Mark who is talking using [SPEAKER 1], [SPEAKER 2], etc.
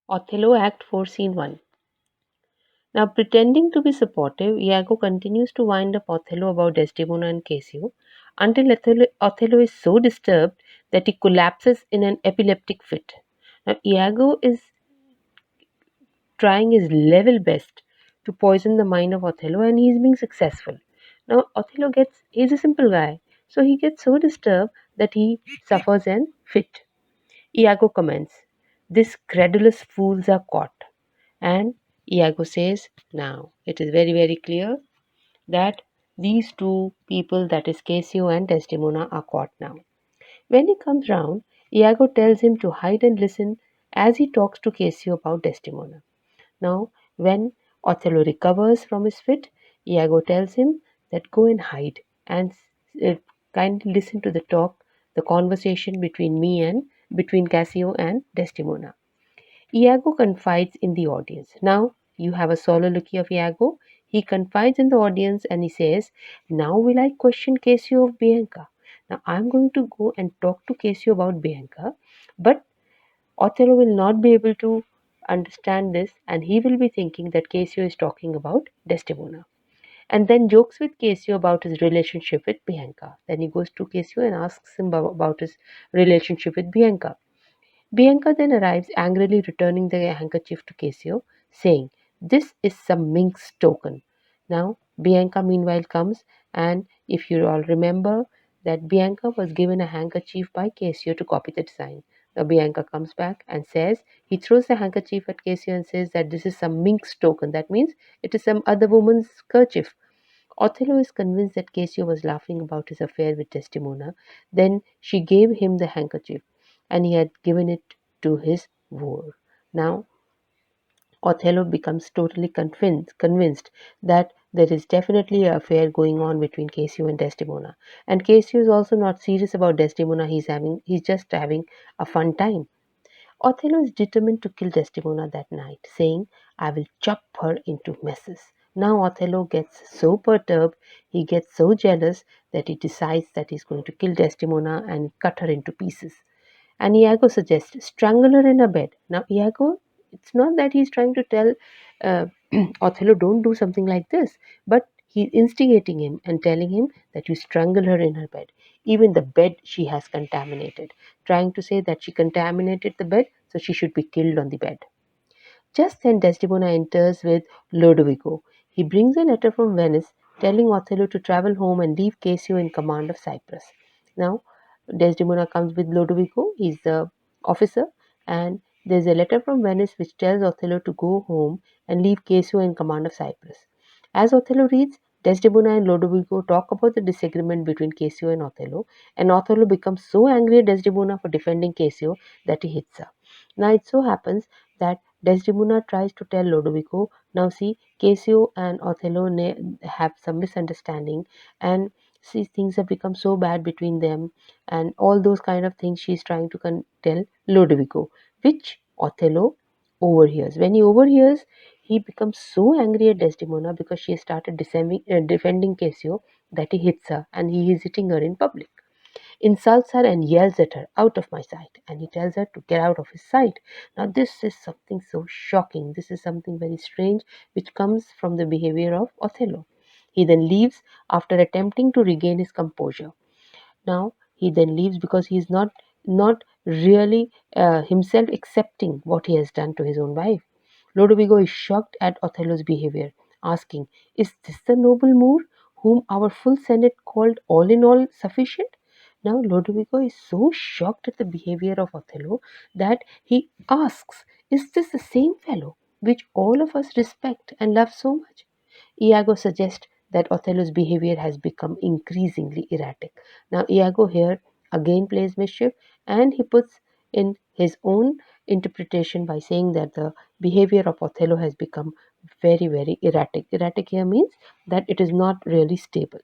[SPEAKER 1] Othello, Act 4, Scene 1. Now, pretending to be supportive, Iago continues to wind up Othello about Desdemona and Cassio until Othello is so disturbed that he collapses in an epileptic fit. Now, Iago is trying his level best to poison the mind of Othello and he's being successful. Now, he's a simple guy, so he gets so disturbed that he suffers an fit. Iago comments, "These credulous fools are caught." And Iago says, now it is very, very clear that these two people, that is Cassio and Desdemona, are caught now. When he comes round, Iago tells him to hide and listen as he talks to Cassio about Desdemona. Now, when Othello recovers from his fit, Iago tells him that go and hide and uh, kindly listen to the conversation between Cassio and Desdemona. Iago confides in the audience. Now you have a soliloquy of Iago. He confides in the audience and he says, "Now will I question Cassio of Bianca." Now I'm going to go and talk to Cassio about Bianca, but Othello will not be able to understand this and he will be thinking that Cassio is talking about Desdemona. And then jokes with Cassio about his relationship with Bianca. Then he goes to Cassio and asks him about his relationship with Bianca. Bianca then arrives, angrily returning the handkerchief to Cassio, saying, "This is some minx token." Now, Bianca meanwhile comes, and if you all remember that Bianca was given a handkerchief by Cassio to copy the design. Now, Bianca comes back and says, he throws the handkerchief at Cassio and says that this is some minx token. That means it is some other woman's kerchief. Othello is convinced that Cassio was laughing about his affair with Desdemona. Then she gave him the handkerchief, and he had given it to his wooer. Now, Othello becomes totally convinced that there is definitely an affair going on between Cassio and Desdemona. And Cassio is also not serious about Desdemona. He's just having a fun time. Othello is determined to kill Desdemona that night, saying, "I will chop her into messes." Now Othello gets so perturbed, he gets so jealous that he decides that he's going to kill Desdemona and cut her into pieces. And Iago suggests strangle her in a bed. Now Iago, it's not that he's trying to tell uh, Othello don't do something like this, but he's instigating him and telling him that you strangle her in her bed. Even the bed she has contaminated, trying to say that she contaminated the bed, so she should be killed on the bed. Just then Desdemona enters with Lodovico. He brings a letter from Venice telling Othello to travel home and leave Cassio in command of Cyprus. Now, Desdemona comes with Lodovico, he's the officer, and there's a letter from Venice which tells Othello to go home and leave Cassio in command of Cyprus. As Othello reads, Desdemona and Lodovico talk about the disagreement between Cassio and Othello becomes so angry at Desdemona for defending Cassio that he hits her. Now, it so happens that Desdemona tries to tell Lodovico, now see, Cassio and Othello have some misunderstanding, and see, things have become so bad between them, and all those kind of things she's trying to tell Lodovico, which Othello overhears. When he overhears, he becomes so angry at Desdemona because she has started defending Cassio that he hits her, and he is hitting her in public, insults her and yells at her, "Out of my sight," and he tells her to get out of his sight. Now, this is something so shocking. This is something very strange which comes from the behavior of Othello. He then leaves after attempting to regain his composure. Now, he then leaves because he is not really himself accepting what he has done to his own wife. Lodovico is shocked at Othello's behavior, asking, "Is this the noble Moor whom our full senate called all in all sufficient?" Now Lodovico is so shocked at the behavior of Othello that he asks, "Is this the same fellow which all of us respect and love so much?" Iago suggests that Othello's behavior has become increasingly erratic. Now Iago here again plays mischief and he puts in his own interpretation by saying that the behavior of Othello has become very, very erratic. Erratic here means that it is not really stable.